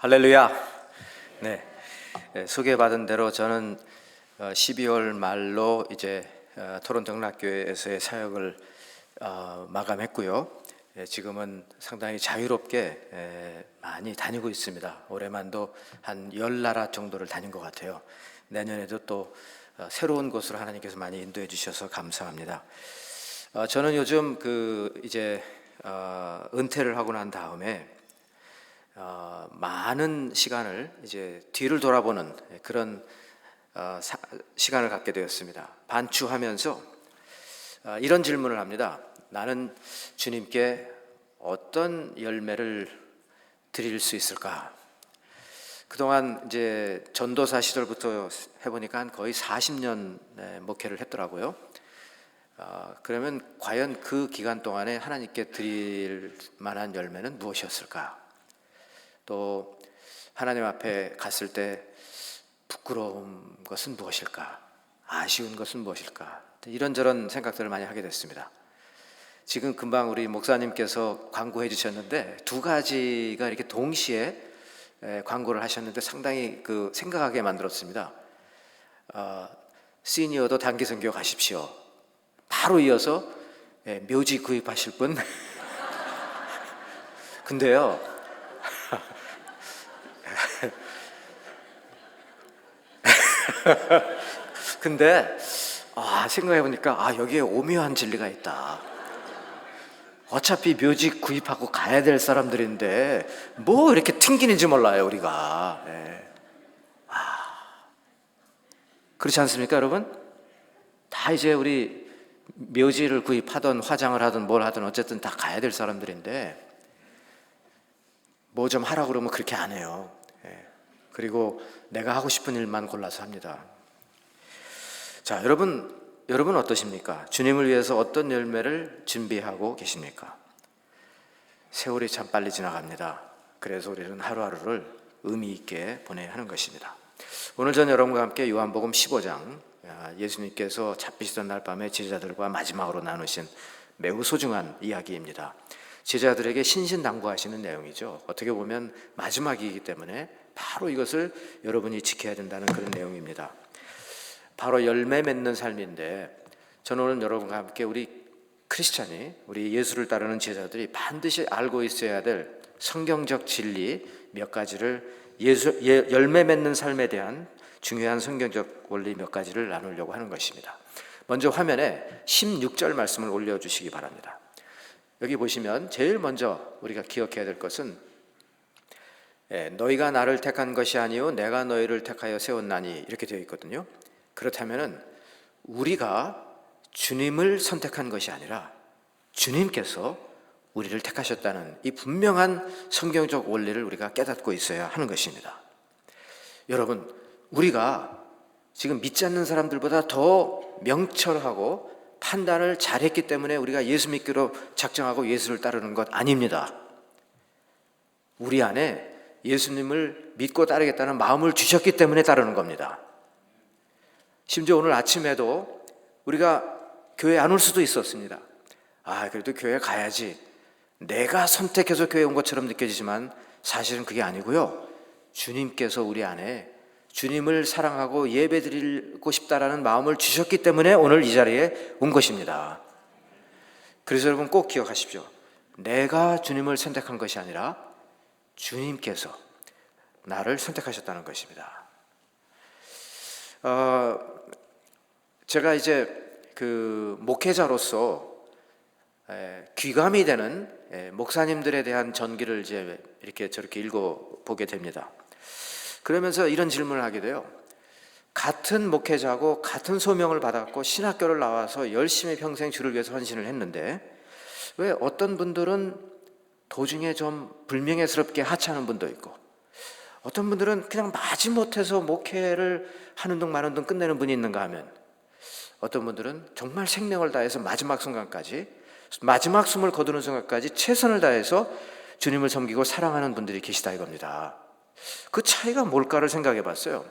할렐루야. 네, 소개받은 대로 저는 12월 말로 이제 토론토 영락교회에서의 사역을 마감했고요. 지금은 상당히 자유롭게 많이 다니고 있습니다. 올해만도 한 10나라 정도를 다닌 것 같아요. 내년에도 또 새로운 곳으로 하나님께서 많이 인도해 주셔서 감사합니다. 저는 요즘 이제 은퇴를 하고 난 다음에 많은 시간을 이제 뒤를 돌아보는 그런 시간을 갖게 되었습니다. 반추하면서 이런 질문을 합니다. 나는 주님께 어떤 열매를 드릴 수 있을까? 그동안 이제 전도사 시절부터 해보니까 거의 40년 목회를 했더라고요. 그러면 과연 그 기간 동안에 하나님께 드릴 만한 열매는 무엇이었을까? 또 하나님 앞에 갔을 때 부끄러운 것은 무엇일까? 아쉬운 것은 무엇일까? 이런저런 생각들을 많이 하게 됐습니다. 지금 금방 우리 목사님께서 광고해 주셨는데 두 가지가 이렇게 동시에 광고를 하셨는데 상당히 생각하게 만들었습니다. 시니어도 단기 선교 가십시오. 바로 이어서 묘지 구입하실 분. 근데요, 근데 생각해보니까 여기에 오묘한 진리가 있다. 어차피 묘지 구입하고 가야 될 사람들인데 뭐 이렇게 튕기는지 몰라요 우리가. 그렇지 않습니까 여러분? 다 이제 우리 묘지를 구입하든 화장을 하든 뭘 하든 어쨌든 다 가야 될 사람들인데 뭐 좀 하라고 그러면 그렇게 안 해요. 그리고 내가 하고 싶은 일만 골라서 합니다. 자, 여러분 어떠십니까? 주님을 위해서 어떤 열매를 준비하고 계십니까? 세월이 참 빨리 지나갑니다. 그래서 우리는 하루하루를 의미 있게 보내야 하는 것입니다. 오늘 전 여러분과 함께 요한복음 15장, 예수님께서 잡히시던 날 밤에 제자들과 마지막으로 나누신 매우 소중한 이야기입니다. 제자들에게 신신당부하시는 내용이죠. 어떻게 보면 마지막이기 때문에 바로 이것을 여러분이 지켜야 된다는 그런 내용입니다. 바로 열매 맺는 삶인데, 저는 오늘 여러분과 함께 우리 크리스찬이, 우리 예수를 따르는 제자들이 반드시 알고 있어야 될 성경적 진리 몇 가지를, 열매 맺는 삶에 대한 중요한 성경적 원리 몇 가지를 나누려고 하는 것입니다. 먼저 화면에 16절 말씀을 올려주시기 바랍니다. 여기 보시면 제일 먼저 우리가 기억해야 될 것은 너희가 나를 택한 것이 아니요 내가 너희를 택하여 세웠나니, 이렇게 되어 있거든요. 그렇다면 우리가 주님을 선택한 것이 아니라 주님께서 우리를 택하셨다는 이 분명한 성경적 원리를 우리가 깨닫고 있어야 하는 것입니다. 여러분, 우리가 지금 믿지 않는 사람들보다 더 명철하고 판단을 잘했기 때문에 우리가 예수 믿기로 작정하고 예수를 따르는 것 아닙니다. 우리 안에 예수님을 믿고 따르겠다는 마음을 주셨기 때문에 따르는 겁니다. 심지어 오늘 아침에도 우리가 교회 안 올 수도 있었습니다. 그래도 교회 가야지. 내가 선택해서 교회 온 것처럼 느껴지지만 사실은 그게 아니고요. 주님께서 우리 안에 주님을 사랑하고 예배드리고 싶다라는 마음을 주셨기 때문에 오늘 이 자리에 온 것입니다. 그래서 여러분 꼭 기억하십시오. 내가 주님을 선택한 것이 아니라 주님께서 나를 선택하셨다는 것입니다. 제가 이제 목회자로서 귀감이 되는 목사님들에 대한 전기를 이제 이렇게 저렇게 읽어보게 됩니다. 그러면서 이런 질문을 하게 돼요. 같은 목회자고 같은 소명을 받았고 신학교를 나와서 열심히 평생 주를 위해서 헌신을 했는데 왜 어떤 분들은 도중에 좀 불명예스럽게 하차하는 분도 있고, 어떤 분들은 그냥 마지못해서 목회를 하는 둥 마는 둥 끝내는 분이 있는가 하면, 어떤 분들은 정말 생명을 다해서 마지막 순간까지, 마지막 숨을 거두는 순간까지 최선을 다해서 주님을 섬기고 사랑하는 분들이 계시다 이겁니다. 그 차이가 뭘까를 생각해 봤어요.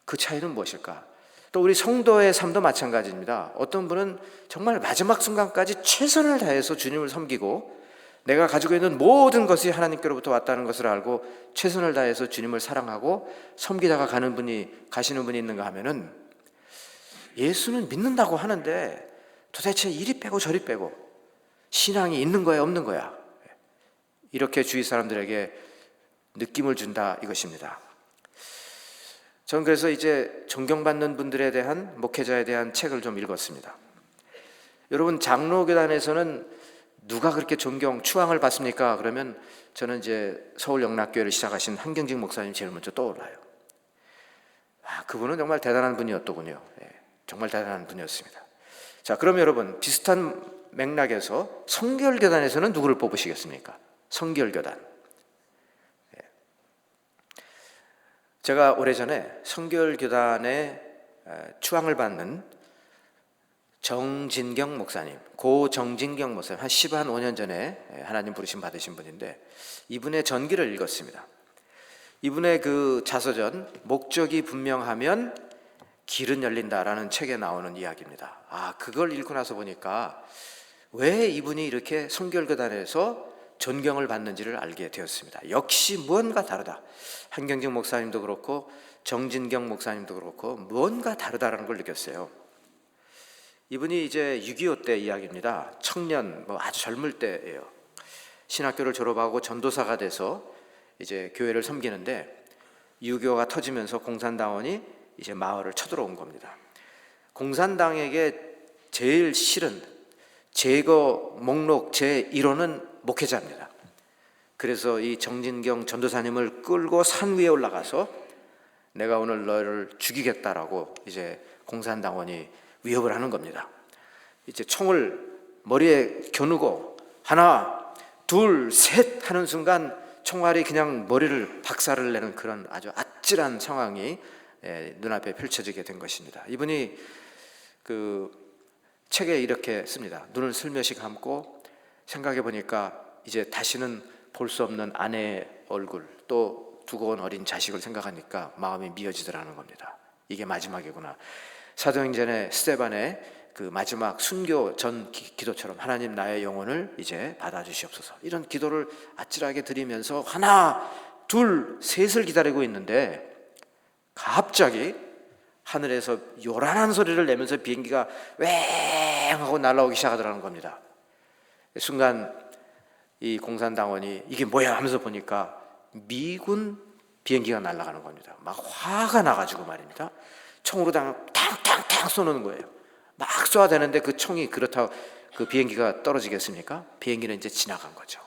그 차이는 무엇일까? 또 우리 성도의 삶도 마찬가지입니다. 어떤 분은 정말 마지막 순간까지 최선을 다해서 주님을 섬기고 내가 가지고 있는 모든 것이 하나님께로부터 왔다는 것을 알고 최선을 다해서 주님을 사랑하고 섬기다가 가시는 분이 있는가 하면은, 예수는 믿는다고 하는데 도대체 이리 빼고 저리 빼고 신앙이 있는 거야 없는 거야, 이렇게 주위 사람들에게 느낌을 준다 이것입니다. 저는 그래서 이제 존경받는 분들에 대한, 목회자에 대한 책을 좀 읽었습니다. 여러분, 장로교단에서는 누가 그렇게 추앙을 받습니까? 그러면 저는 이제 서울영락교회를 시작하신 한경직 목사님 제일 먼저 떠올라요. 그분은 정말 대단한 분이었더군요. 정말 대단한 분이었습니다. 자, 그럼 여러분, 비슷한 맥락에서 성결교단에서는 누구를 뽑으시겠습니까? 성결교단. 제가 오래전에 성결교단의 추앙을 받는 정진경 목사님, 고 정진경 목사님, 한 15년 전에 하나님 부르심 받으신 분인데, 이분의 전기를 읽었습니다. 이분의 그 자서전, 목적이 분명하면 길은 열린다라는 책에 나오는 이야기입니다. 그걸 읽고 나서 보니까 왜 이분이 이렇게 성결교단에서 존경을 받는지를 알게 되었습니다. 역시 무언가 다르다. 한경직 목사님도 그렇고 정진경 목사님도 그렇고 무언가 다르다라는 걸 느꼈어요. 이분이 이제 6.25 때 이야기입니다. 청년, 아주 젊을 때예요. 신학교를 졸업하고 전도사가 돼서 이제 교회를 섬기는데, 6.25가 터지면서 공산당원이 이제 마을을 쳐들어온 겁니다. 공산당에게 제일 싫은 제거 목록 제1호는 목회자입니다. 그래서 이 정진경 전도사님을 끌고 산 위에 올라가서 내가 오늘 너를 죽이겠다라고 이제 공산당원이 위협을 하는 겁니다. 이제 총을 머리에 겨누고 하나, 둘, 셋 하는 순간 총알이 그냥 머리를 박살을 내는 그런 아주 아찔한 상황이 눈앞에 펼쳐지게 된 것입니다. 이분이 그 책에 이렇게 씁니다. 눈을 슬며시 감고 생각해 보니까 이제 다시는 볼 수 없는 아내의 얼굴, 또 두고 온 어린 자식을 생각하니까 마음이 미어지더라는 겁니다. 이게 마지막이구나. 사도행전의 스데반의 그 마지막 순교 전 기도처럼 하나님 나의 영혼을 이제 받아주시옵소서, 이런 기도를 아찔하게 드리면서 하나, 둘, 셋을 기다리고 있는데 갑자기 하늘에서 요란한 소리를 내면서 비행기가 왱 하고 날아오기 시작하더라는 겁니다. 순간 이 공산당원이 이게 뭐야 하면서 보니까 미군 비행기가 날아가는 겁니다. 막 화가 나가지고 말입니다. 총으로 탕탕탕 쏘는 거예요. 막 쏘아야 되는데 그 총이 그렇다고 그 비행기가 떨어지겠습니까? 비행기는 이제 지나간 거죠.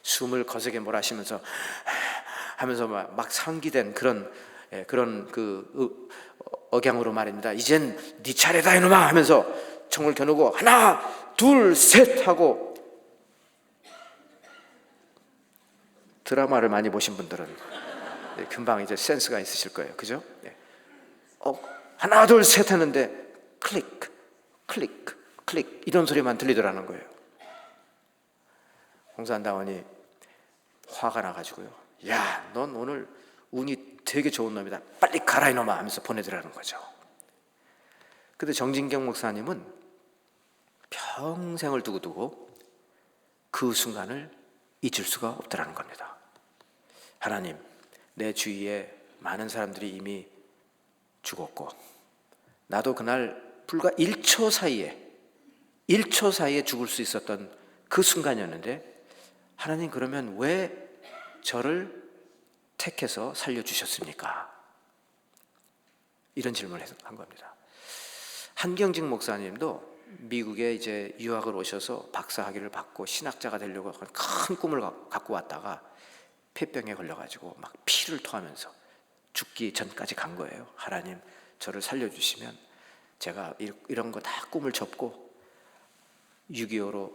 숨을 거세게 몰아쉬면서 하면서 막 상기된 그런 그 억양으로 말입니다. 이젠 네 차례다 이놈아 하면서 총을 겨누고 하나, 둘, 셋 하고, 드라마를 많이 보신 분들은 금방 이제 센스가 있으실 거예요. 그죠? 하나, 둘, 셋 하는데 클릭, 클릭, 클릭 이런 소리만 들리더라는 거예요. 공산당원이 화가 나가지고요. 야, 넌 오늘 운이 되게 좋은 놈이다. 빨리 가라 이놈아 하면서 보내더라는 거죠. 근데 정진경 목사님은 평생을 두고두고 그 순간을 잊을 수가 없더라는 겁니다. 하나님, 내 주위에 많은 사람들이 이미 죽었고 나도 그날 불과 1초 사이에 죽을 수 있었던 그 순간이었는데, 하나님 그러면 왜 저를 택해서 살려주셨습니까? 이런 질문을 한 겁니다. 한경직 목사님도 미국에 이제 유학을 오셔서 박사학위를 받고 신학자가 되려고 큰 꿈을 갖고 왔다가 폐병에 걸려가지고 막 피를 토하면서 죽기 전까지 간 거예요. 하나님, 저를 살려주시면 제가 이런 거 다 꿈을 접고 6.25로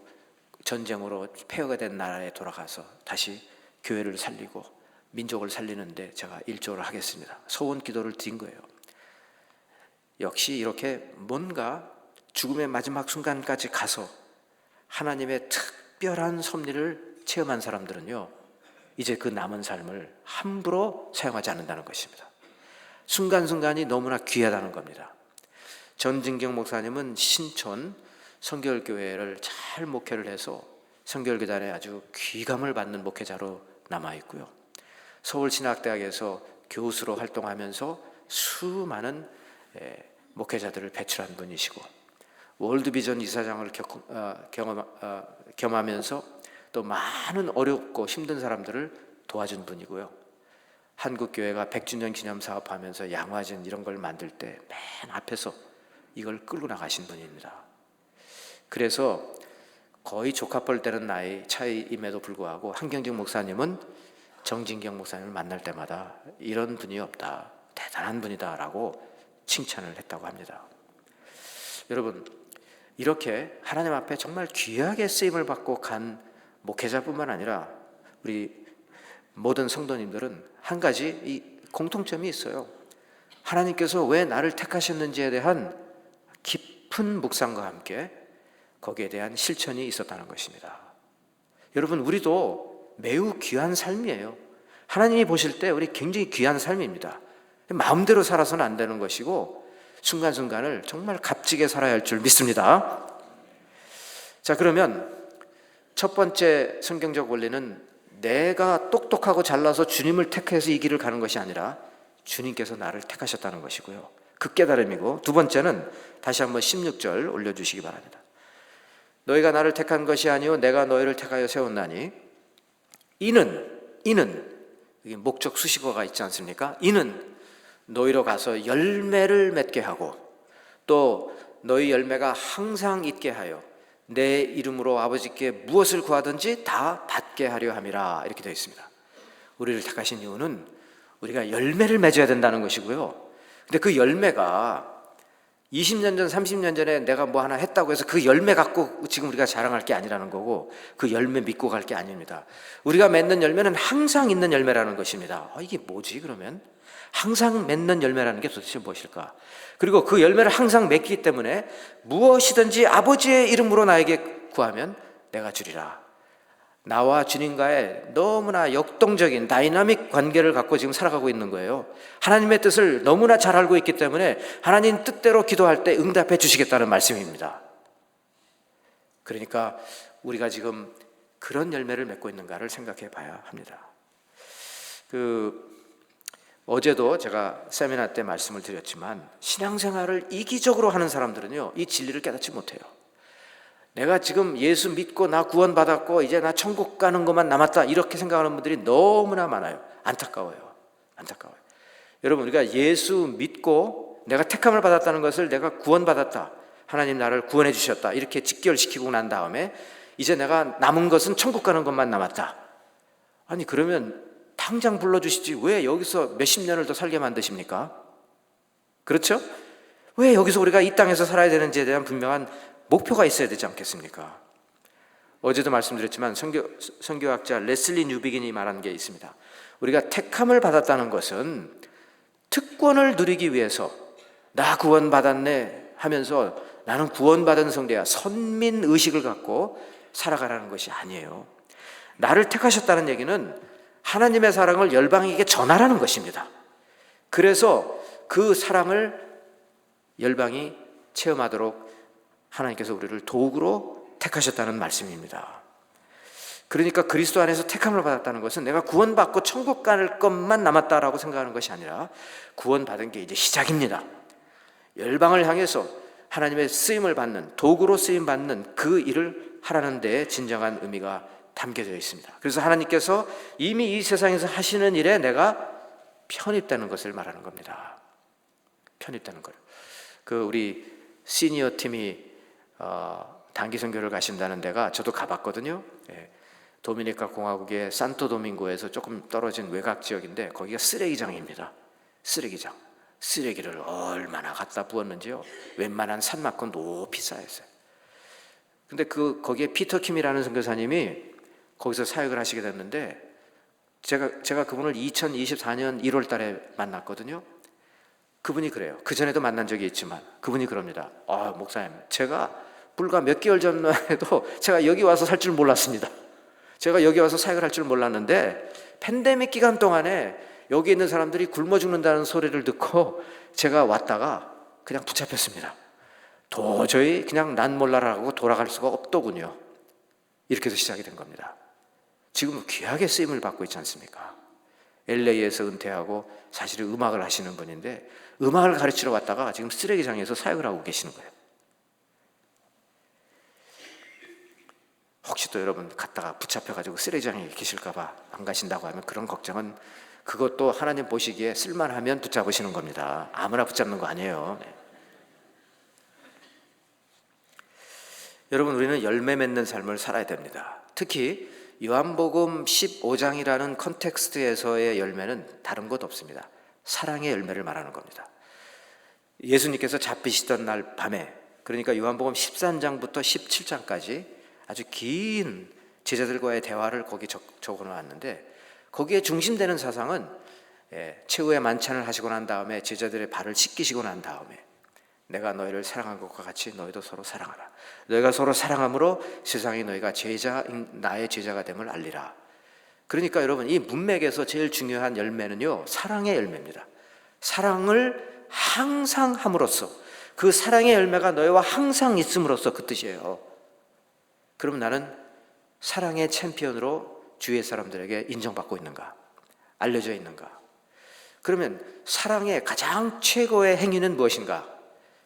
전쟁으로 폐허가 된 나라에 돌아가서 다시 교회를 살리고 민족을 살리는데 제가 일조를 하겠습니다. 소원 기도를 드린 거예요. 역시 이렇게 뭔가 죽음의 마지막 순간까지 가서 하나님의 특별한 섭리를 체험한 사람들은요, 이제 그 남은 삶을 함부로 사용하지 않는다는 것입니다. 순간순간이 너무나 귀하다는 겁니다. 전진경 목사님은 신촌 성결교회를 잘 목회를 해서 성결교단에 아주 귀감을 받는 목회자로 남아있고요. 서울신학대학에서 교수로 활동하면서 수많은 목회자들을 배출한 분이시고, 월드비전 이사장을 겸하면서 또 많은 어렵고 힘든 사람들을 도와준 분이고요. 한국교회가 100주년 기념 사업하면서 양화진 이런 걸 만들 때 맨 앞에서 이걸 끌고 나가신 분입니다. 그래서 거의 조카뻘 되는 나이 차이임에도 불구하고 한경직 목사님은 정진경 목사님을 만날 때마다 이런 분이 없다, 대단한 분이다라고 칭찬을 했다고 합니다. 여러분, 이렇게 하나님 앞에 정말 귀하게 쓰임을 받고 간 목회자뿐만 아니라 우리 모든 성도님들은 한 가지 이 공통점이 있어요. 하나님께서 왜 나를 택하셨는지에 대한 깊은 묵상과 함께 거기에 대한 실천이 있었다는 것입니다. 여러분, 우리도 매우 귀한 삶이에요. 하나님이 보실 때 우리 굉장히 귀한 삶입니다. 마음대로 살아서는 안 되는 것이고 순간순간을 정말 값지게 살아야 할 줄 믿습니다. 자, 그러면 첫 번째 성경적 원리는 내가 똑똑하고 잘나서 주님을 택해서 이 길을 가는 것이 아니라 주님께서 나를 택하셨다는 것이고요. 그 깨달음이고, 두 번째는 다시 한번 16절 올려주시기 바랍니다. 너희가 나를 택한 것이 아니요 내가 너희를 택하여 세웠나니 이는 이게 목적 수식어가 있지 않습니까? 이는 너희로 가서 열매를 맺게 하고 또 너희 열매가 항상 있게 하여 내 이름으로 아버지께 무엇을 구하든지 다 받게 하려 함이라, 이렇게 되어 있습니다. 우리를 택하신 이유는 우리가 열매를 맺어야 된다는 것이고요. 근데 그 열매가 20년 전, 30년 전에 내가 뭐 하나 했다고 해서 그 열매 갖고 지금 우리가 자랑할 게 아니라는 거고, 그 열매 믿고 갈 게 아닙니다. 우리가 맺는 열매는 항상 있는 열매라는 것입니다. 이게 뭐지 그러면? 항상 맺는 열매라는 게 도대체 무엇일까? 그리고 그 열매를 항상 맺기 때문에 무엇이든지 아버지의 이름으로 나에게 구하면 내가 주리라. 나와 주님과의 너무나 역동적인 다이나믹 관계를 갖고 지금 살아가고 있는 거예요. 하나님의 뜻을 너무나 잘 알고 있기 때문에 하나님 뜻대로 기도할 때 응답해 주시겠다는 말씀입니다. 그러니까 우리가 지금 그런 열매를 맺고 있는가를 생각해 봐야 합니다. 어제도 제가 세미나 때 말씀을 드렸지만 신앙생활을 이기적으로 하는 사람들은요, 이 진리를 깨닫지 못해요. 내가 지금 예수 믿고 나 구원받았고 이제 나 천국 가는 것만 남았다, 이렇게 생각하는 분들이 너무나 많아요. 안타까워요. 여러분, 우리가 예수 믿고 내가 택함을 받았다는 것을, 내가 구원받았다, 하나님 나를 구원해 주셨다, 이렇게 직결시키고 난 다음에 이제 내가 남은 것은 천국 가는 것만 남았다. 아니, 그러면 당장 불러주시지 왜 여기서 몇십 년을 더 살게 만드십니까? 그렇죠? 왜 여기서 우리가 이 땅에서 살아야 되는지에 대한 분명한 목표가 있어야 되지 않겠습니까? 어제도 말씀드렸지만 선교학자 레슬리 뉴비긴이 말한 게 있습니다. 우리가 택함을 받았다는 것은 특권을 누리기 위해서 나 구원받았네 하면서 나는 구원받은 성대야, 선민의식을 갖고 살아가라는 것이 아니에요. 나를 택하셨다는 얘기는 하나님의 사랑을 열방에게 전하라는 것입니다. 그래서 그 사랑을 열방이 체험하도록 하나님께서 우리를 도구로 택하셨다는 말씀입니다. 그러니까 그리스도 안에서 택함을 받았다는 것은 내가 구원받고 천국 갈 것만 남았다라고 생각하는 것이 아니라 구원받은 게 이제 시작입니다. 열방을 향해서 하나님의 쓰임을 받는, 도구로 쓰임받는 그 일을 하라는 데에 진정한 의미가 담겨져 있습니다. 그래서 하나님께서 이미 이 세상에서 하시는 일에 내가 편입되는 것을 말하는 겁니다. 편입되는 거예요. 우리 시니어 팀이 단기 선교를 가신다는 데가 저도 가봤거든요. 도미니카 공화국의 산토도밍고에서 조금 떨어진 외곽 지역인데 거기가 쓰레기장입니다. 쓰레기장. 쓰레기를 얼마나 갖다 부었는지요. 웬만한 산만큼 높이 쌓였어요. 근데 거기에 피터 킴이라는 선교사님이 거기서 사역을 하시게 됐는데 제가 그분을 2024년 1월 달에 만났거든요. 그분이 그래요. 그 전에도 만난 적이 있지만 그분이 그럽니다. 목사님, 제가 불과 몇 개월 전에도 제가 여기 와서 살 줄 몰랐습니다. 제가 여기 와서 사역을 할 줄 몰랐는데 팬데믹 기간 동안에 여기 있는 사람들이 굶어 죽는다는 소리를 듣고 제가 왔다가 그냥 붙잡혔습니다. 도저히 그냥 난 몰라라고 돌아갈 수가 없더군요. 이렇게 해서 시작이 된 겁니다. 지금 귀하게 쓰임을 받고 있지 않습니까? LA에서 은퇴하고 사실은 음악을 하시는 분인데 음악을 가르치러 왔다가 지금 쓰레기장에서 사역을 하고 계시는 거예요. 혹시 또 여러분 갔다가 붙잡혀가지고 쓰레기장에 계실까봐 안 가신다고 하면 그런 걱정은, 그것도 하나님 보시기에 쓸만하면 붙잡으시는 겁니다. 아무나 붙잡는 거 아니에요. 네. 여러분, 우리는 열매 맺는 삶을 살아야 됩니다. 특히 요한복음 15장이라는 컨텍스트에서의 열매는 다른 것 없습니다. 사랑의 열매를 말하는 겁니다. 예수님께서 잡히시던 날 밤에, 그러니까 요한복음 13장부터 17장까지 아주 긴 제자들과의 대화를 거기 적어놓았는데, 거기에 중심되는 사상은 최후의 만찬을 하시고 난 다음에 제자들의 발을 씻기시고 난 다음에 내가 너희를 사랑한 것과 같이 너희도 서로 사랑하라. 너희가 서로 사랑함으로 세상이 너희가 나의 제자가 됨을 알리라. 그러니까 여러분, 이 문맥에서 제일 중요한 열매는요, 사랑의 열매입니다. 사랑을 항상 함으로써, 그 사랑의 열매가 너희와 항상 있음으로써 그 뜻이에요. 그럼 나는 사랑의 챔피언으로 주위의 사람들에게 인정받고 있는가? 알려져 있는가? 그러면 사랑의 가장 최고의 행위는 무엇인가?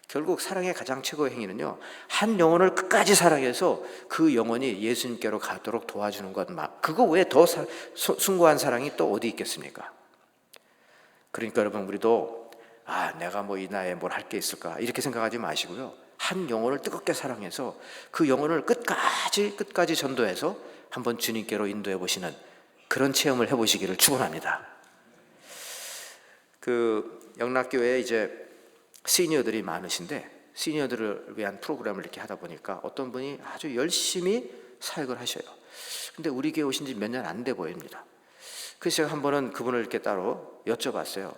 결국 사랑의 가장 최고의 행위는요, 한 영혼을 끝까지 사랑해서 그 영혼이 예수님께로 가도록 도와주는 것, 그거 외에 더 숭고한 사랑이 또 어디 있겠습니까? 그러니까 여러분, 우리도 내가 뭐 이 나이에 뭘 할 게 있을까 이렇게 생각하지 마시고요, 한 영혼을 뜨겁게 사랑해서 그 영혼을 끝까지 전도해서 한번 주님께로 인도해 보시는 그런 체험을 해보시기를 축원합니다. 그 영락교회에 이제 시니어들이 많으신데, 시니어들을 위한 프로그램을 이렇게 하다 보니까 어떤 분이 아주 열심히 사역을 하셔요. 근데 우리 교회 오신 지 몇 년 안 돼 보입니다. 그래서 제가 한 번은 그분을 이렇게 따로 여쭤봤어요.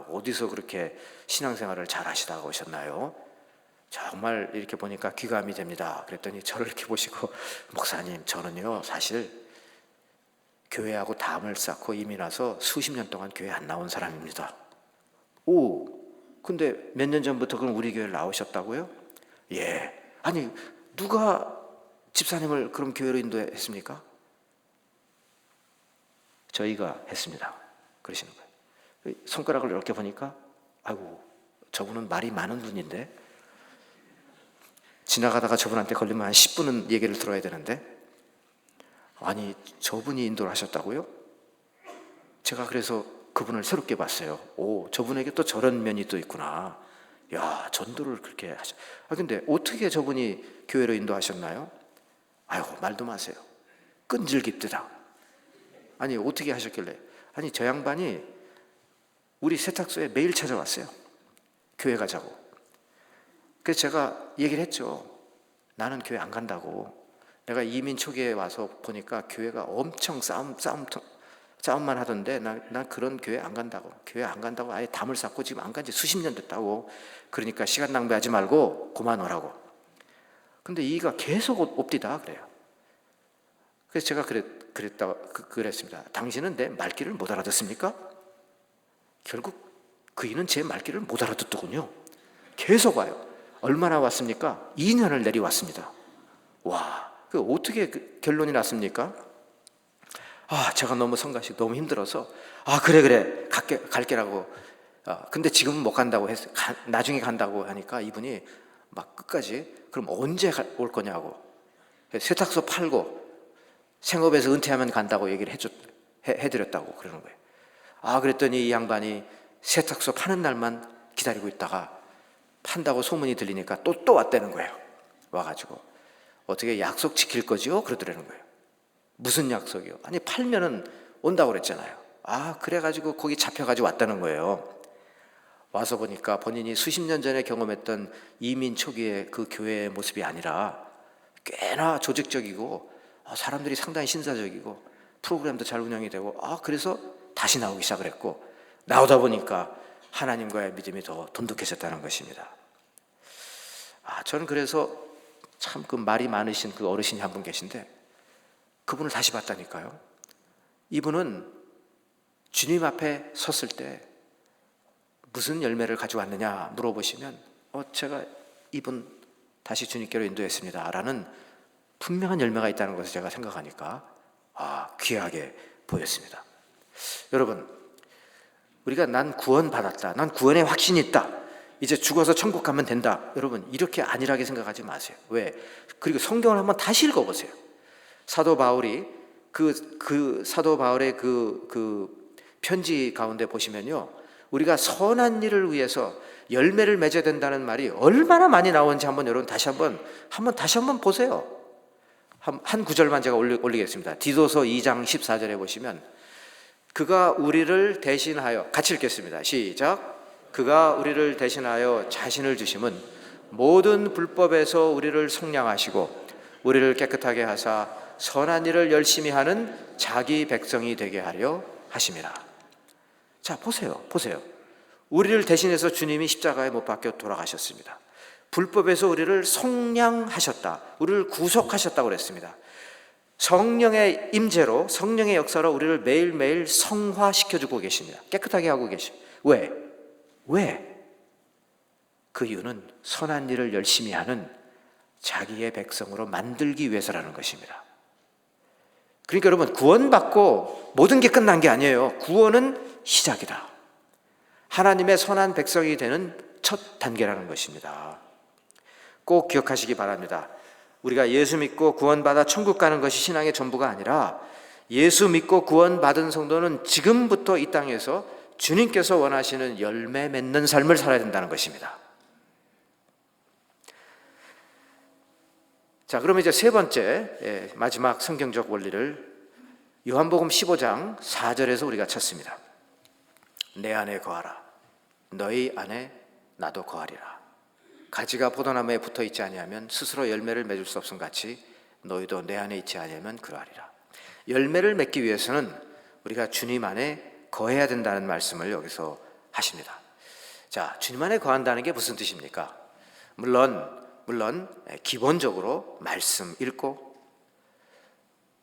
어디서 그렇게 신앙생활을 잘 하시다가 오셨나요? 정말 이렇게 보니까 귀감이 됩니다. 그랬더니 저를 이렇게 보시고, 목사님, 저는요 사실 교회하고 담을 쌓고 이미 나서 수십 년 동안 교회 안 나온 사람입니다. 오, 근데 몇 년 전부터 그럼 우리 교회를 나오셨다고요? 예. 아니, 누가 집사님을 그럼 교회로 인도했습니까? 저희가 했습니다. 그러시는 거예요. 손가락을 이렇게 보니까, 아이고, 저분은 말이 많은 분인데, 지나가다가 저분한테 걸리면 한 10분은 얘기를 들어야 되는데, 아니, 저분이 인도를 하셨다고요? 제가 그래서 그분을 새롭게 봤어요. 오, 저분에게 또 저런 면이 또 있구나. 야, 전도를 그렇게 하셔. 근데 어떻게 저분이 교회로 인도하셨나요? 아이고, 말도 마세요. 끈질깁니다. 아니, 어떻게 하셨길래? 아니, 저 양반이 우리 세탁소에 매일 찾아왔어요. 교회 가자고. 그래서 제가 얘기를 했죠. 나는 교회 안 간다고. 내가 이민 초기에 와서 보니까 교회가 엄청 싸움만 하던데 난 그런 교회 안 간다고. 교회 안 간다고 아예 담을 쌓고 지금 안 간 지 수십 년 됐다고. 그러니까 시간 낭비하지 말고 그만 오라고. 근데 이가 계속 옵디다 그래요. 그래서 제가 그랬습니다. 당신은 내 말귀를 못 알아듣습니까? 결국 그 이는 제 말귀를 못 알아듣더군요. 계속 와요. 얼마나 왔습니까? 2년을 내려왔습니다. 와, 그 어떻게 결론이 났습니까? 제가 너무 성가시고 너무 힘들어서 그래 갈게라고. 근데 지금은 못 간다고 했어요. 나중에 간다고 하니까 이분이 막 끝까지 그럼 언제 올 거냐고. 세탁소 팔고 생업에서 은퇴하면 간다고 얘기를 해드렸다고 그러는 거예요. 그랬더니 이 양반이 세탁소 파는 날만 기다리고 있다가 판다고 소문이 들리니까 또 왔다는 거예요. 와가지고 어떻게 약속 지킬 거지요? 그러더라는 거예요. 무슨 약속이요? 아니, 팔면은 온다고 그랬잖아요. 그래가지고 거기 잡혀가지고 왔다는 거예요. 와서 보니까 본인이 수십 년 전에 경험했던 이민 초기의 그 교회의 모습이 아니라 꽤나 조직적이고 사람들이 상당히 신사적이고 프로그램도 잘 운영이 되고 그래서 다시 나오기 시작을 했고, 나오다 보니까 하나님과의 믿음이 더 돈독해졌다는 것입니다. 저는 그래서 참 그 말이 많으신 그 어르신이 한 분 계신데 그분을 다시 봤다니까요. 이분은 주님 앞에 섰을 때 무슨 열매를 가져왔느냐 물어보시면 제가 이분 다시 주님께로 인도했습니다 라는 분명한 열매가 있다는 것을 제가 생각하니까 귀하게 보였습니다. 여러분, 우리가 난 구원받았다, 난 구원에 확신이 있다, 이제 죽어서 천국 가면 된다, 여러분 이렇게 안일하게 생각하지 마세요. 왜? 그리고 성경을 한번 다시 읽어보세요. 사도 바울이 사도 바울의 그 편지 가운데 보시면요, 우리가 선한 일을 위해서 열매를 맺어야 된다는 말이 얼마나 많이 나오는지 한번 여러분 다시 한번 보세요. 한 구절만 제가 올리겠습니다. 디도서 2장 14절에 보시면, 그가 우리를 대신하여, 같이 읽겠습니다. 시작. 그가 우리를 대신하여 자신을 주심은 모든 불법에서 우리를 속량하시고 우리를 깨끗하게 하사 선한 일을 열심히 하는 자기 백성이 되게 하려 하심이라. 자, 보세요. 우리를 대신해서 주님이 십자가에 못 박혀 돌아가셨습니다. 불법에서 우리를 속량하셨다, 우리를 구속하셨다고 그랬습니다. 성령의 임재로, 성령의 역사로 우리를 매일매일 성화시켜주고 계십니다. 깨끗하게 하고 계십니다. 왜? 그 이유는 선한 일을 열심히 하는 자기의 백성으로 만들기 위해서라는 것입니다. 그러니까 여러분, 구원받고 모든 게 끝난 게 아니에요. 구원은 시작이다. 하나님의 선한 백성이 되는 첫 단계라는 것입니다. 꼭 기억하시기 바랍니다. 우리가 예수 믿고 구원받아 천국 가는 것이 신앙의 전부가 아니라, 예수 믿고 구원받은 성도는 지금부터 이 땅에서 주님께서 원하시는 열매 맺는 삶을 살아야 된다는 것입니다. 자, 그러면 이제 세 번째, 마지막 성경적 원리를 요한복음 15장 4절에서 우리가 찾습니다. 내 안에 거하라, 너희 안에 나도 거하리라. 가지가 포도나무에 붙어 있지 아니하면 스스로 열매를 맺을 수 없음 같이 너희도 내 안에 있지 아니하면 그러하리라. 열매를 맺기 위해서는 우리가 주님 안에 거해야 된다는 말씀을 여기서 하십니다. 자, 주님 안에 거한다는 게 무슨 뜻입니까? 물론 기본적으로 말씀 읽고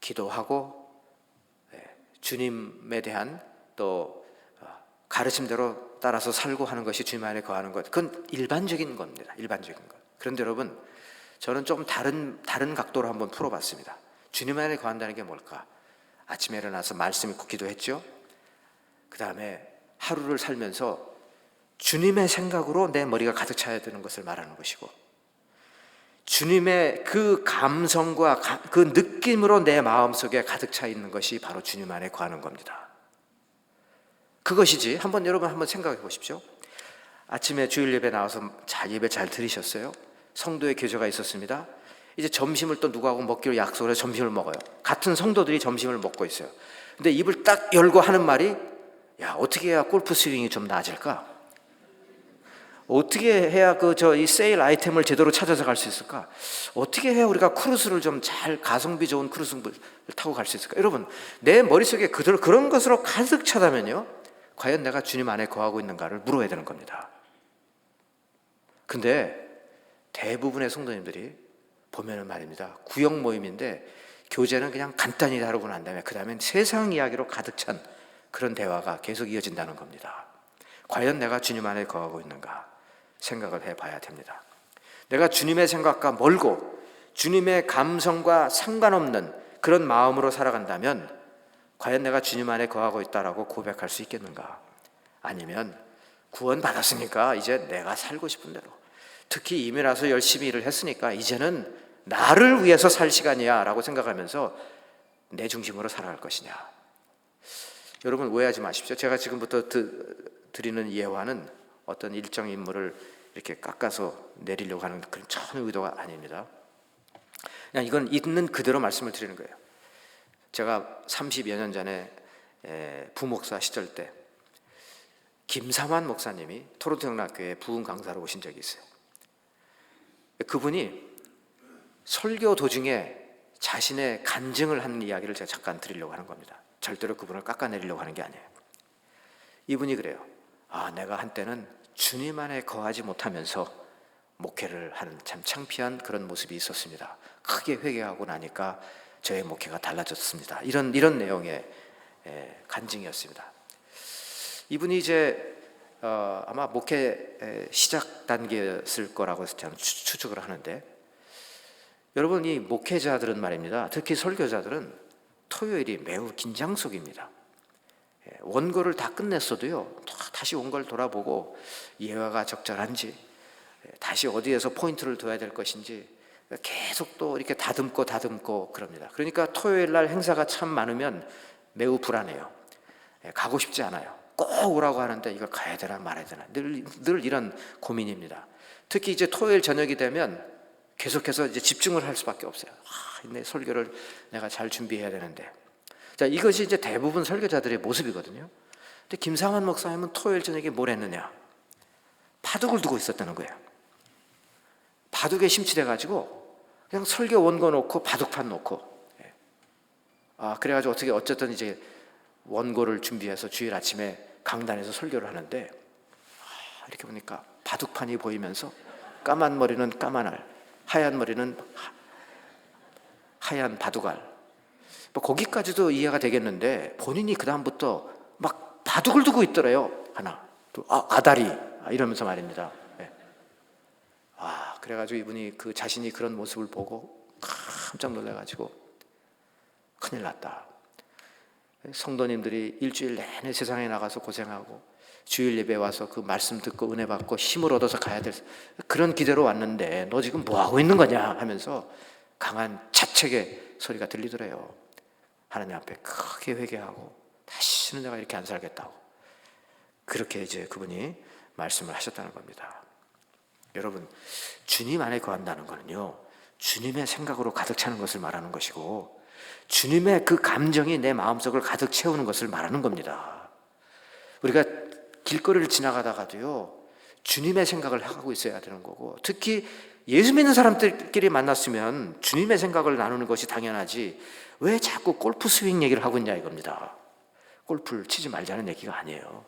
기도하고 주님에 대한 또 가르침대로 따라서 살고 하는 것이 주님 안에 거하는 것, 그건 일반적인 겁니다. 일반적인 것. 그런데 여러분, 저는 좀 다른 각도로 한번 풀어봤습니다. 주님 안에 거한다는 게 뭘까? 아침에 일어나서 말씀 읽고 기도했죠. 그 다음에 하루를 살면서 주님의 생각으로 내 머리가 가득 차야 되는 것을 말하는 것이고, 주님의 그 감성과 그 느낌으로 내 마음속에 가득 차 있는 것이 바로 주님 안에 거하는 겁니다. 그것이지. 여러분 한번 생각해 보십시오. 아침에 주일 예배 나와서 예배 잘 들으셨어요? 성도의 교제가 있었습니다. 이제 점심을 또 누구하고 먹기로 약속을 해서 점심을 먹어요. 같은 성도들이 점심을 먹고 있어요. 근데 입을 딱 열고 하는 말이, 야, 어떻게 해야 골프 스윙이 좀 나아질까? 어떻게 해야 이 세일 아이템을 제대로 찾아서 갈 수 있을까? 어떻게 해야 우리가 크루즈를 좀 잘, 가성비 좋은 크루즈를 타고 갈 수 있을까? 여러분, 내 머릿속에 그런 것으로 가득 차다면요, 과연 내가 주님 안에 거하고 있는가를 물어야 되는 겁니다. 근데 대부분의 성도님들이 보면은 말입니다, 구역 모임인데 교제는 그냥 간단히 다루고 난 다음에 그 다음엔 세상 이야기로 가득 찬 그런 대화가 계속 이어진다는 겁니다. 과연 내가 주님 안에 거하고 있는가 생각을 해봐야 됩니다. 내가 주님의 생각과 멀고 주님의 감성과 상관없는 그런 마음으로 살아간다면 과연 내가 주님 안에 거하고 있다라고 고백할 수 있겠는가? 아니면 구원받았으니까 이제 내가 살고 싶은 대로, 특히 이민와서 열심히 일을 했으니까 이제는 나를 위해서 살 시간이야 라고 생각하면서 내 중심으로 살아갈 것이냐? 여러분 오해하지 마십시오. 제가 지금부터 드리는 예화는 어떤 일정 인물을 이렇게 깎아서 내리려고 하는 그런 전혀 의도가 아닙니다. 그냥 이건 있는 그대로 말씀을 드리는 거예요. 제가 30여 년 전에 부목사 시절 때 김삼환 목사님이 토론토 영락교회 부흥 강사로 오신 적이 있어요. 그분이 설교 도중에 자신의 간증을 하는 이야기를 제가 잠깐 드리려고 하는 겁니다. 절대로 그분을 깎아내리려고 하는 게 아니에요. 이분이 그래요. 내가 한때는 주님 안에 거하지 못하면서 목회를 하는 참 창피한 그런 모습이 있었습니다. 크게 회개하고 나니까 저의 목회가 달라졌습니다. 이런 내용의 간증이었습니다. 이분이 이제 아마 목회 시작 단계였을 거라고 저는 추측을 하는데, 여러분, 이 목회자들은 말입니다. 특히 설교자들은 토요일이 매우 긴장 속입니다. 원고를 다 끝냈어도요, 다시 원고를 돌아보고 예화가 적절한지, 다시 어디에서 포인트를 둬야 될 것인지 계속 또 이렇게 다듬고 그럽니다. 그러니까 토요일 날 행사가 참 많으면 매우 불안해요. 가고 싶지 않아요. 꼭 오라고 하는데 이걸 가야 되나 말아야 되나 늘 이런 고민입니다. 특히 이제 토요일 저녁이 되면 계속해서 이제 집중을 할 수밖에 없어요. 내 설교를 내가 잘 준비해야 되는데. 자, 이것이 이제 대부분 설교자들의 모습이거든요. 근데 김상환 목사님은 토요일 저녁에 뭘 했느냐? 바둑을 두고 있었다는 거예요. 바둑에 심취돼가지고 그냥 설교 원고 놓고 바둑판 놓고, 그래가지고 어쨌든 이제 원고를 준비해서 주일 아침에 강단에서 설교를 하는데, 이렇게 보니까 바둑판이 보이면서 까만 머리는 까만 알, 하얀 머리는 하얀 바둑알, 뭐 거기까지도 이해가 되겠는데 본인이 그 다음부터 막 바둑을 두고 있더래요. 하나, 또 아다리 이러면서 말입니다. 그래가지고 이분이 그 자신이 그런 모습을 보고 깜짝 놀라가지고 큰일 났다. 성도님들이 일주일 내내 세상에 나가서 고생하고 주일 예배 와서 그 말씀 듣고 은혜 받고 힘을 얻어서 가야 될 그런 기대로 왔는데 너 지금 뭐 하고 있는 거냐 하면서 강한 자책의 소리가 들리더래요. 하나님 앞에 크게 회개하고 다시는 내가 이렇게 안 살겠다고, 그렇게 이제 그분이 말씀을 하셨다는 겁니다. 여러분, 주님 안에 거한다는 것은요, 주님의 생각으로 가득 차는 것을 말하는 것이고 주님의 그 감정이 내 마음속을 가득 채우는 것을 말하는 겁니다. 우리가 길거리를 지나가다가도요, 주님의 생각을 하고 있어야 되는 거고, 특히 예수 믿는 사람들끼리 만났으면 주님의 생각을 나누는 것이 당연하지, 왜 자꾸 골프 스윙 얘기를 하고 있냐 이겁니다. 골프를 치지 말자는 얘기가 아니에요.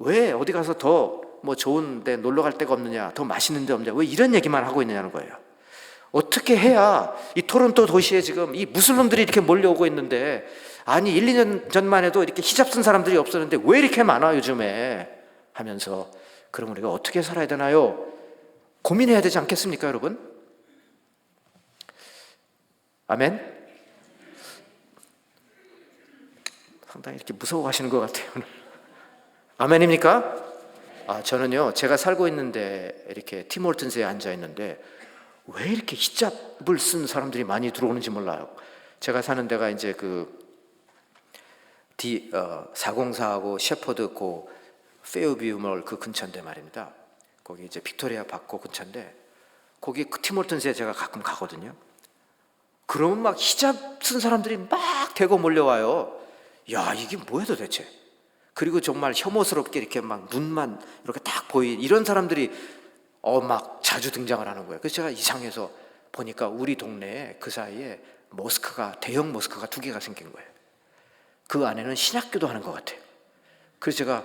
왜 어디 가서 더 뭐 좋은 데 놀러 갈 데가 없느냐, 더 맛있는 데 없느냐, 왜 이런 얘기만 하고 있느냐는 거예요. 어떻게 해야 이 토론토 도시에 지금 이 무슬림들이 이렇게 몰려오고 있는데, 아니 1, 2년 전만 해도 이렇게 히잡 쓴 사람들이 없었는데 왜 이렇게 많아 요즘에 하면서, 그럼 우리가 어떻게 살아야 되나요? 고민해야 되지 않겠습니까, 여러분? 아멘? 상당히 이렇게 무서워하시는 것 같아요. 아멘입니까? 저는요, 제가 살고 있는데 이렇게 팀홀튼스에 앉아 있는데 왜 이렇게 히잡을 쓴 사람들이 많이 들어오는지 몰라요. 제가 사는 데가 이제 그 404하고 셰퍼드 고 페어뷰 몰 그 근처인데 말입니다. 거기 이제 빅토리아 박고 근처인데, 거기 그 팀홀튼스에 제가 가끔 가거든요. 그러면 막 히잡 쓴 사람들이 막 대거 몰려와요. 야, 이게 뭐야 도대체? 그리고 정말 혐오스럽게 이렇게 막 눈만 이렇게 딱 이런 사람들이 막 자주 등장을 하는 거예요. 그래서 제가 이상해서 보니까 우리 동네에 그 사이에 대형 모스크가 2개가 생긴 거예요. 그 안에는 신학교도 하는 것 같아요. 그래서 제가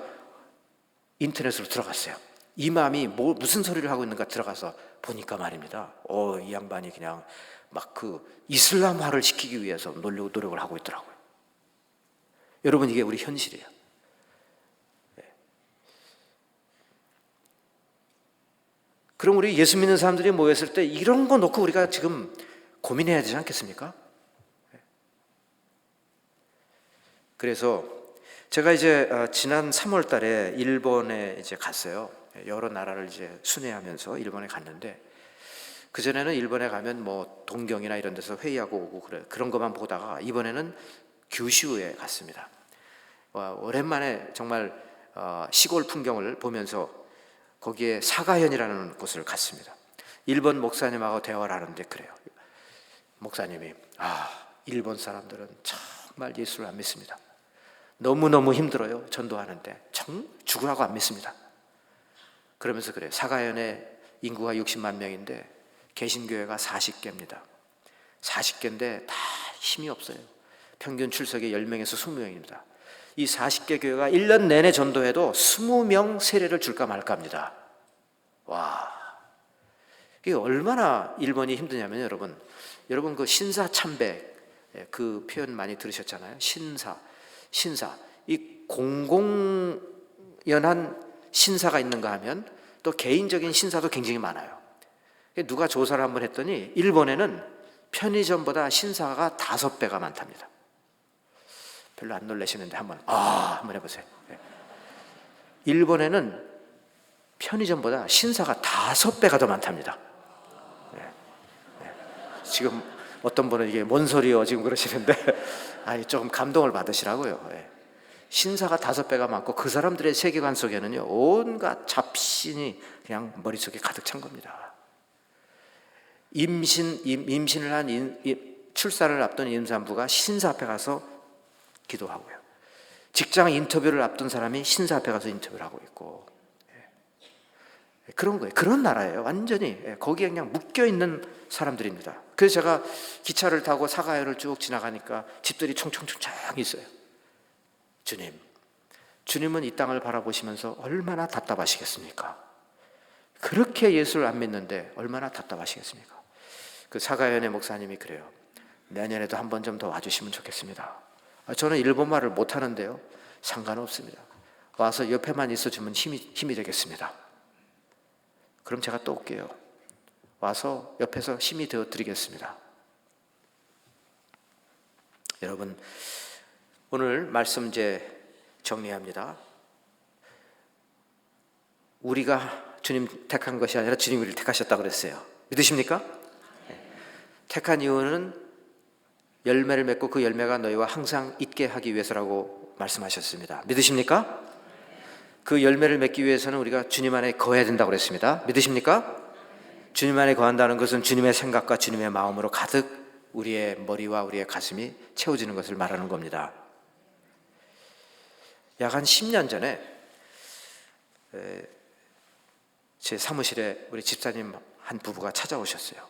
인터넷으로 들어갔어요. 이맘이 무슨 소리를 하고 있는가 들어가서 보니까 말입니다. 이 양반이 그냥 막 그 이슬람화를 시키기 위해서 노력을 하고 있더라고요. 여러분, 이게 우리 현실이에요. 그럼 우리 예수 믿는 사람들이 모였을 때 이런 거 놓고 우리가 지금 고민해야 되지 않겠습니까? 그래서 제가 이제 지난 3월 달에 일본에 이제 갔어요. 여러 나라를 이제 순회하면서 일본에 갔는데, 그전에는 일본에 가면 뭐 동경이나 이런 데서 회의하고 오고 그런 것만 보다가 이번에는 규슈에 갔습니다. 오랜만에 정말 시골 풍경을 보면서 거기에 사가현이라는 곳을 갔습니다. 일본 목사님하고 대화를 하는데 그래요. 목사님이 일본 사람들은 정말 예수를 안 믿습니다. 너무너무 힘들어요. 전도하는데 죽으라고 안 믿습니다. 그러면서 그래요. 사가현의 인구가 60만 명인데 개신교회가 40개입니다. 40개인데 다 힘이 없어요. 평균 출석이 10명에서 20명입니다. 이 40개 교회가 1년 내내 전도해도 20명 세례를 줄까 말까 합니다. 와, 이게 얼마나 일본이 힘드냐면 여러분 그 신사참배 그 표현 많이 들으셨잖아요. 신사 이 공공연한 신사가 있는가 하면 또 개인적인 신사도 굉장히 많아요. 누가 조사를 한번 했더니 일본에는 편의점보다 신사가 5배가 많답니다. 별로 안 놀라시는데 한번 해보세요. 일본에는 편의점보다 신사가 5배가 더 많답니다. 지금 어떤 분은 이게 뭔 소리요 지금 그러시는데 아니 조금 감동을 받으시라고요. 신사가 5배가 많고 그 사람들의 세계관 속에는요 온갖 잡신이 그냥 머릿속에 가득 찬 겁니다. 임신을 한 출산을 앞둔 임산부가 신사 앞에 가서 기도하고요. 직장 인터뷰를 앞둔 사람이 신사 앞에 가서 인터뷰를 하고 있고 그런 거예요. 그런 나라예요. 완전히 거기에 그냥 묶여있는 사람들입니다. 그래서 제가 기차를 타고 사가요를 쭉 지나가니까 집들이 총총총총 있어요. 주님은 이 땅을 바라보시면서 얼마나 답답하시겠습니까? 그렇게 예수를 안 믿는데 얼마나 답답하시겠습니까? 그 사가연의 목사님이 그래요. 내년에도 한 번 좀 더 와주시면 좋겠습니다. 저는 일본말을 못하는데요 상관없습니다. 와서 옆에만 있어주면 힘이 되겠습니다. 그럼 제가 또 올게요. 와서 옆에서 힘이 되어 드리겠습니다. 여러분, 오늘 말씀 이제 정리합니다. 우리가 주님 택한 것이 아니라 주님이 우리를 택하셨다고 그랬어요. 믿으십니까? 택한 이유는 열매를 맺고 그 열매가 너희와 항상 있게 하기 위해서라고 말씀하셨습니다. 믿으십니까? 그 열매를 맺기 위해서는 우리가 주님 안에 거해야 된다고 그랬습니다. 믿으십니까? 주님 안에 거한다는 것은 주님의 생각과 주님의 마음으로 가득 우리의 머리와 우리의 가슴이 채워지는 것을 말하는 겁니다. 약 한 10년 전에 제 사무실에 우리 집사님 한 부부가 찾아오셨어요.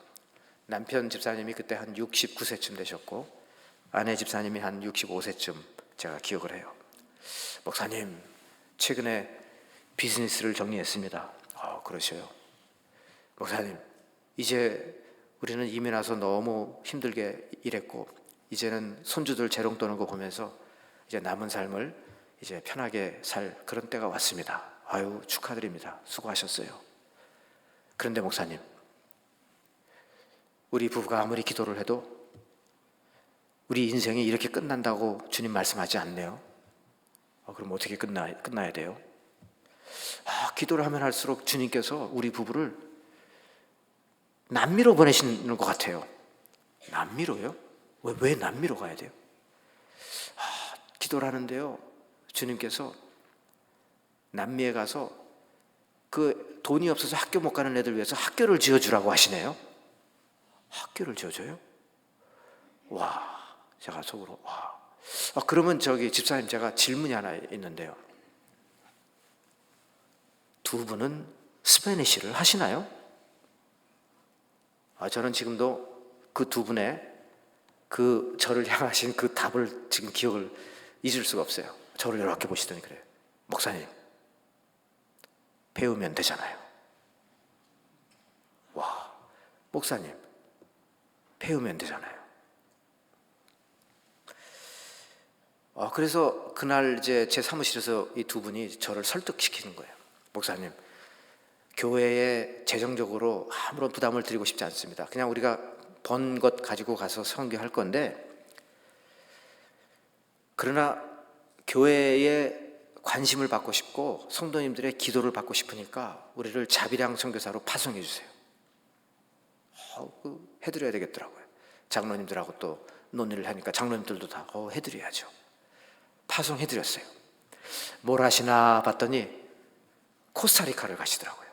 남편 집사님이 그때 한 69세쯤 되셨고 아내 집사님이 한 65세쯤 제가 기억을 해요. 목사님, 최근에 비즈니스를 정리했습니다. 그러셔요. 목사님, 이제 우리는 이민 와서 너무 힘들게 일했고 이제는 손주들 재롱 떠는 거 보면서 이제 남은 삶을 이제 편하게 살 그런 때가 왔습니다. 아유, 축하드립니다. 수고하셨어요. 그런데 목사님, 우리 부부가 아무리 기도를 해도 우리 인생이 이렇게 끝난다고 주님 말씀하지 않네요. 그럼 어떻게 끝나야 돼요? 기도를 하면 할수록 주님께서 우리 부부를 남미로 보내시는 것 같아요. 남미로요? 왜 남미로 가야 돼요? 기도를 하는데요, 주님께서 남미에 가서 그 돈이 없어서 학교 못 가는 애들 위해서 학교를 지어주라고 하시네요. 학교를 지어줘요? 와, 제가 속으로 와. 그러면 저기 집사님, 제가 질문이 하나 있는데요. 두 분은 스페니쉬를 하시나요? 저는 지금도 그 두 분의 그 저를 향하신 그 답을 지금 기억을 잊을 수가 없어요. 저를 이렇게 보시더니 그래요. 목사님, 배우면 되잖아요. 와, 목사님, 배우면 되잖아요. 그래서 그날 이제 제 사무실에서 이 두 분이 저를 설득시키는 거예요. 목사님, 교회에 재정적으로 아무런 부담을 드리고 싶지 않습니다. 그냥 우리가 번 것 가지고 가서 선교할 건데, 그러나 교회에 관심을 받고 싶고 성도님들의 기도를 받고 싶으니까 우리를 자비랑 선교사로 파송해 주세요. 해드려야 되겠더라고요. 장로님들하고 또 논의를 하니까 장로님들도 다 해드려야죠. 파송해드렸어요. 뭘 하시나 봤더니 코스타리카를 가시더라고요.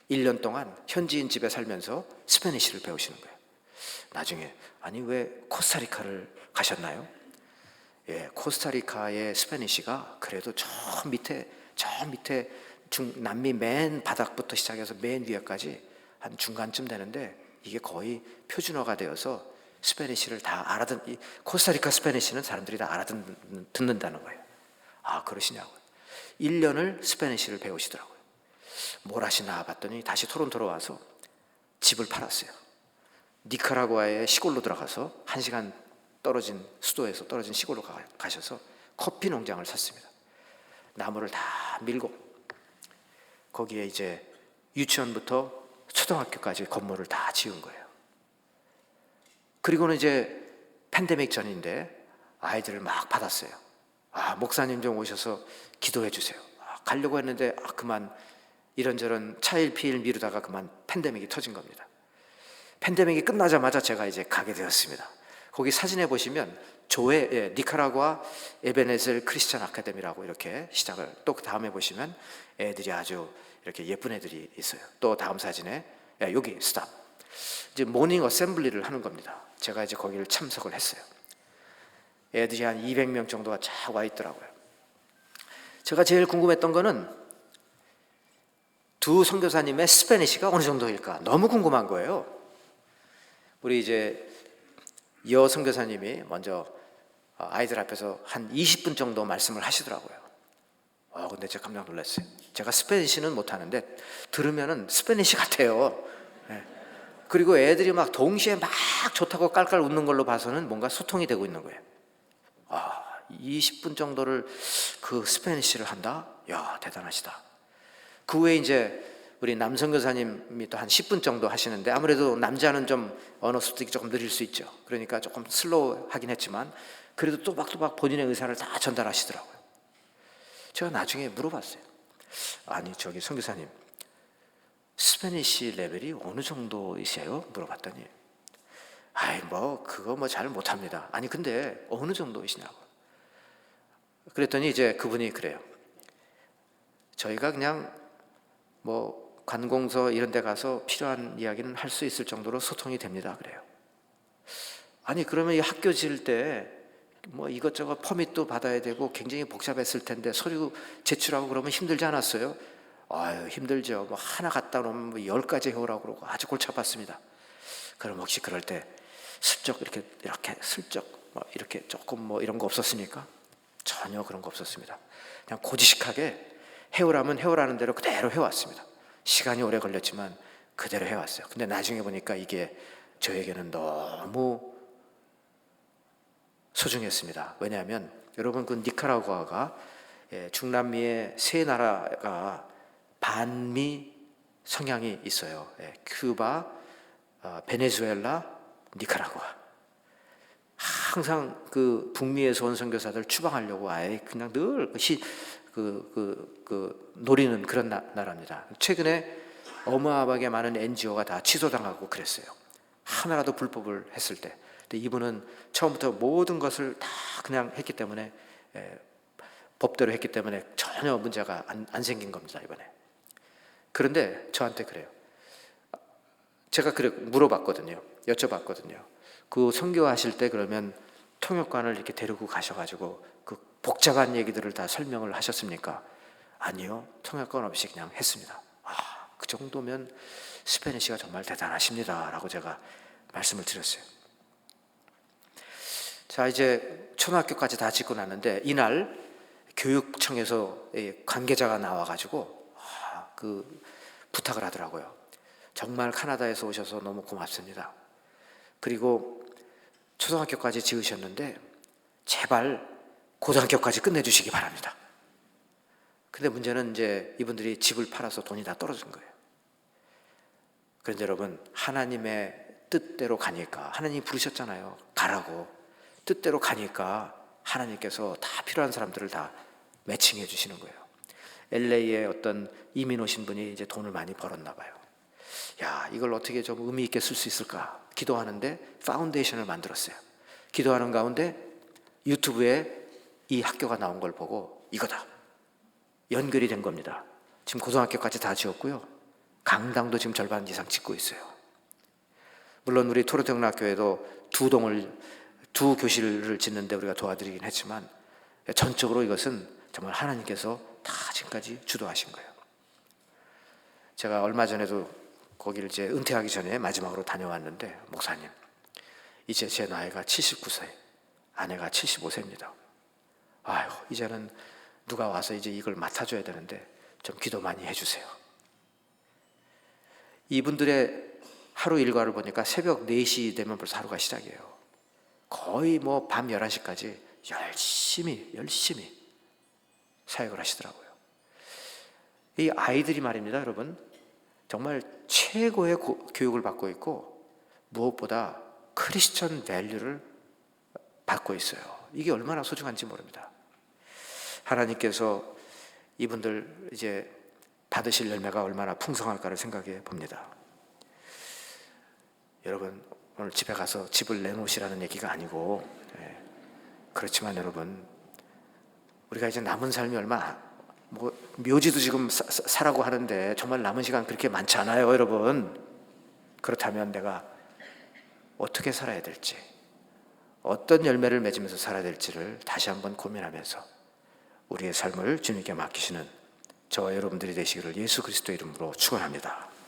1년 동안 현지인 집에 살면서 스페니쉬를 배우시는 거예요. 나중에 아니 왜 코스타리카를 가셨나요? 코스타리카의 스페니쉬가 그래도 저 밑에 남미 맨 바닥부터 시작해서 맨 위에까지 한 중간쯤 되는데 이게 거의 표준어가 되어서 스페니쉬를 다 코스타리카 스페니쉬는 사람들이 다 알아듣는다는 거예요. 그러시냐고요. 1년을 스페니쉬를 배우시더라고요. 뭘 하시나 봤더니 다시 토론토로 와서 집을 팔았어요. 니카라구아의 시골로 들어가서 1시간 떨어진 수도에서 떨어진 시골로 가셔서 커피 농장을 샀습니다. 나무를 다 밀고 거기에 이제 유치원부터 초등학교까지 건물을 다 지은 거예요. 그리고는 이제 팬데믹 전인데 아이들을 막 받았어요. 목사님 좀 오셔서 기도해 주세요. 가려고 했는데 그만 이런저런 차일피일 미루다가 그만 팬데믹이 터진 겁니다. 팬데믹이 끝나자마자 제가 이제 가게 되었습니다. 거기 사진에 보시면 조회, 니카라구아 에베네셀 크리스찬 아카데미라고 이렇게 시작을, 또 그 다음에 보시면 애들이 아주 이렇게 예쁜 애들이 있어요. 또 다음 사진에 여기 스탑. 이제 모닝 어셈블리를 하는 겁니다. 제가 이제 거기를 참석을 했어요. 애들이 한 200명 정도가 쫙 와 있더라고요. 제가 제일 궁금했던 거는 두 선교사님의 스페니시가 어느 정도일까 너무 궁금한 거예요. 우리 이제 여 선교사님이 먼저 아이들 앞에서 한 20분 정도 말씀을 하시더라고요. 근데 제가 깜짝 놀랐어요. 제가 스페니시는 못하는데 들으면은 스페니시 같아요. 그리고 애들이 막 동시에 막 좋다고 깔깔 웃는 걸로 봐서는 뭔가 소통이 되고 있는 거예요. 20분 정도를 그 스페니시를 한다? 야, 대단하시다. 그 후에 이제 우리 남선교사님이 또 한 10분 정도 하시는데, 아무래도 남자는 좀 언어 습득이 조금 느릴 수 있죠. 그러니까 조금 슬로우 하긴 했지만 그래도 또박또박 본인의 의사를 다 전달하시더라고요. 제가 나중에 물어봤어요. 아니 저기 선교사님, 스페니시 레벨이 어느 정도이세요? 물어봤더니 그거 잘 못합니다. 아니 근데 어느 정도이시냐고. 그랬더니 이제 그분이 그래요. 저희가 그냥 관공서 이런 데 가서 필요한 이야기는 할 수 있을 정도로 소통이 됩니다. 그래요. 아니 그러면 이 학교 지을 때 이것저것 퍼밋도 받아야 되고 굉장히 복잡했을 텐데 서류 제출하고 그러면 힘들지 않았어요? 힘들죠. 하나 갖다 놓으면 10가지 해오라고 그러고 아주 골치 아팠습니다. 그럼 혹시 그럴 때 슬쩍 이렇게 슬쩍 이렇게 조금 이런 거 없었습니까? 전혀 그런 거 없었습니다. 그냥 고지식하게 해오라면 해오라는 대로 그대로 해왔습니다. 시간이 오래 걸렸지만 그대로 해왔어요. 근데 나중에 보니까 이게 저에게는 너무 소중했습니다. 왜냐하면 여러분 그 니카라구아가 중남미의 세 나라가 반미 성향이 있어요. 큐바, 베네수엘라, 니카라구아. 항상 그 북미에서 온 선교사들 추방하려고 그냥 늘 노리는 그런 나라입니다. 최근에 어마어마하게 많은 NGO가 다 취소당하고 그랬어요. 하나라도 불법을 했을 때. 근데 이분은 처음부터 모든 것을 다 그냥 했기 때문에, 법대로 했기 때문에 전혀 문제가 안 생긴 겁니다, 이번에. 그런데 저한테 그래요. 제가 물어봤거든요. 여쭤봤거든요. 그 선교하실 때 그러면 통역관을 이렇게 데리고 가셔가지고 그 복잡한 얘기들을 다 설명을 하셨습니까? 아니요. 통역관 없이 그냥 했습니다. 그 정도면 스페니시가 정말 대단하십니다. 라고 제가 말씀을 드렸어요. 자, 이제 초등학교까지 다 짓고 났는데 이날 교육청에서 관계자가 나와가지고 부탁을 하더라고요. 정말 카나다에서 오셔서 너무 고맙습니다. 그리고 초등학교까지 지으셨는데 제발 고등학교까지 끝내주시기 바랍니다. 근데 문제는 이제 이분들이 집을 팔아서 돈이 다 떨어진 거예요. 그런데 여러분, 하나님의 뜻대로 가니까, 하나님이 부르셨잖아요. 가라고. 뜻대로 가니까 하나님께서 다 필요한 사람들을 다 매칭해 주시는 거예요. LA에 어떤 이민 오신 분이 이제 돈을 많이 벌었나 봐요. 야, 이걸 어떻게 좀 의미 있게 쓸 수 있을까? 기도하는데 파운데이션을 만들었어요. 기도하는 가운데 유튜브에 이 학교가 나온 걸 보고 이거다. 연결이 된 겁니다. 지금 고등학교까지 다 지었고요. 강당도 지금 절반 이상 짓고 있어요. 물론 우리 토르테크학교에도 두 교실을 짓는데 우리가 도와드리긴 했지만 전적으로 이것은 정말 하나님께서 다 지금까지 주도하신 거예요. 제가 얼마 전에도 거기를 이제 은퇴하기 전에 마지막으로 다녀왔는데, 목사님, 이제 제 나이가 79세, 아내가 75세입니다. 이제는 누가 와서 이제 이걸 맡아줘야 되는데 좀 기도 많이 해주세요. 이분들의 하루 일과를 보니까 새벽 4시 되면 벌써 하루가 시작이에요. 거의 밤 11시까지 열심히 사역을 하시더라고요. 이 아이들이 말입니다, 여러분. 정말 최고의 교육을 받고 있고 무엇보다 크리스천 밸류를 받고 있어요. 이게 얼마나 소중한지 모릅니다. 하나님께서 이분들 이제 받으실 열매가 얼마나 풍성할까를 생각해 봅니다. 여러분, 오늘 집에 가서 집을 내놓으시라는 얘기가 아니고, 그렇지만 여러분, 우리가 이제 남은 삶이 묘지도 지금 사라고 하는데 정말 남은 시간 그렇게 많지 않아요, 여러분. 그렇다면 내가 어떻게 살아야 될지, 어떤 열매를 맺으면서 살아야 될지를 다시 한번 고민하면서 우리의 삶을 주님께 맡기시는 저와 여러분들이 되시기를 예수 그리스도 이름으로 축원합니다.